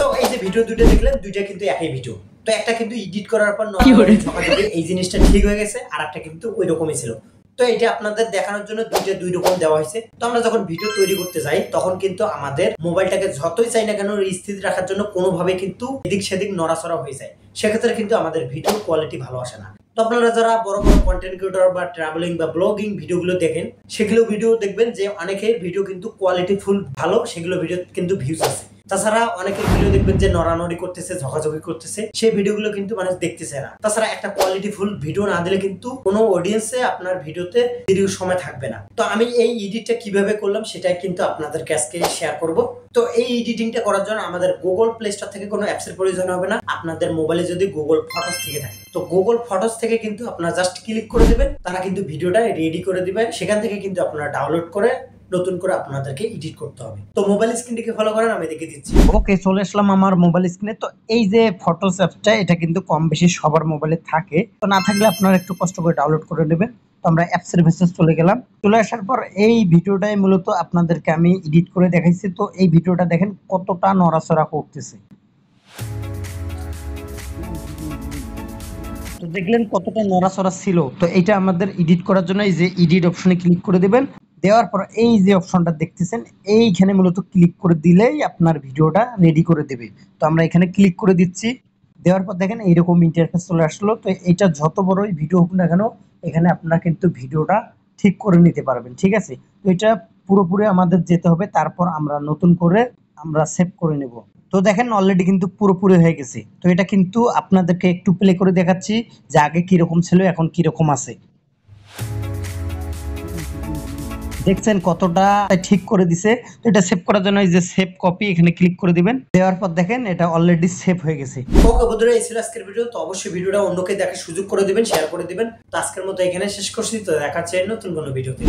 So এই যে video দুটো দেখলেন, দুইটা কিন্তু একই ভিডিও। তো একটা কিন্তু এডিট করার পর এই জিনিসটা ঠিক হয়ে গেছে, আর একটা কিন্তু ওই রকমই ছিল। তো এটা আপনাদের দেখানোর জন্য দুই রকম দেওয়া হয়েছে। তো আমরা যখন ভিডিও তৈরি করতে যাই তখন কিন্তু আমাদের মোবাইলটাকে যতই চাই না কেন স্থির রাখার জন্য কোনোভাবে কিন্তু এদিক সেদিক নড়াচড়া হয়ে যায়, সেক্ষেত্রে কিন্তু আমাদের ভিডিও কোয়ালিটি ভালো আসে না। তো আপনারা যারা বড় বড় কন্টেন্ট ক্রিয়েটর বা ট্রাভেলিং বা ব্লগিং ভিডিওগুলো দেখেন, সেগুলো ভিডিও দেখবেন যে অনেকের ভিডিও কিন্তু কোয়ালিটি ফুল ভালো, সেগুলো ভিডিও কিন্তু ভিউজ আছে। তাছাড়া অনেকের ভিডিও দেখবেন যে নড়ানড়ি করতেছে, ঝগাঝগি করতেছে, সেই ভিডিওগুলো কিন্তু মানুষ দেখতেছে না। তাছাড়া একটা কোয়ালিটি ফুল ভিডিও না দিলে কিন্তু কোনো অডিয়েন্সে আপনার ভিডিওতে দীর্ঘ সময় থাকবে না। তো আমি এই এডিটটা কিভাবে করলাম সেটাই কিন্তু আপনাদেরকে আজকে শেয়ার করব। তো এই এডিটিংটা করার জন্য আমাদের গুগল প্লে স্টোর থেকে কোনো অ্যাপসের প্রয়োজন হবে না। আপনাদের মোবাইলে যদি গুগল ফটোস থেকে থাকে, তো গুগল ফটোস থেকে কিন্তু আপনারা জাস্ট ক্লিক করে দিবেন, তারা কিন্তু ভিডিওটা রেডি করে দিবে। সেখান থেকে কিন্তু আপনারা ডাউনলোড করে নতুন করে আপনাদেরকে এডিট করতে হবে। তো মোবাইল স্ক্রিনটিকে ফলো করেন, আমি দেখে দিচ্ছি। ওকে, চলে আসলাম আমার মোবাইল স্ক্রিনে। তো এই যে ফটোস অ্যাপসটা, এটা কিন্তু কম বেশি সবার মোবাইলে থাকে, তো না থাকলে আপনারা একটু কষ্ট করে ডাউনলোড করে নেবেন। তো আমরা অ্যাপসের ভেতরে চলে গেলাম। চলে আসার পর এই ভিডিওটাই মূলত আপনাদেরকে আমি এডিট করে দেখাইছি। তো এই ভিডিওটা দেখেন কতটা নড়াচড়া করতেছে। তো দেখলেন কতটা নড়াচড়া ছিল। তো এটা আমাদের এডিট করার জন্য এই যে এডিট অপশনে ক্লিক করে দিবেন। দেওয়ার পর এই যে অপশনটা দেখতেছেন, এইখানে মূলত ক্লিক করে দিলেই আপনার ভিডিওটা রেডি করে দেবে। তো আমরা এখানে ক্লিক করে দিচ্ছি। দেওয়ার পর দেখেন এইরকম ইন্টারফেস চলে আসলো। তো এটা যত বড়ই ভিডিও হোক না কেন, এখানে আপনারা কিন্তু ভিডিওটা ঠিক করে নিতে পারবেন। ঠিক আছে, তো এটা পুরোপুরি আমাদের যেতে হবে, তারপর আমরা নতুন করে আমরা সেভ করে নেব। তো দেখেন অলরেডি কিন্তু পুরোপুরি হয়ে গেছে। তো এটা কিন্তু আপনাদেরকে একটু প্লে করে দেখাচ্ছি যে আগে কিরকম ছিল এখন কিরকম আছে। দেখছেন কতটা ঠিক করে দিছে। তো এটা সেভ করার জন্য এই যে সেভ কপি, এখানে ক্লিক করে দিবেন। দেওয়ার পর দেখেন এটা অলরেডি সেভ হয়ে গেছে। ওকে বন্ধুরা, এই ছিল আজকের ভিডিও। তো অবশ্যই ভিডিওটা অন্যকে দেখার সুযোগ করে দিবেন, শেয়ার করে দিবেন। তো আজকের মতো এখানে শেষ করছি। তো দেখা হচ্ছে নতুন কোনো ভিডিওতে।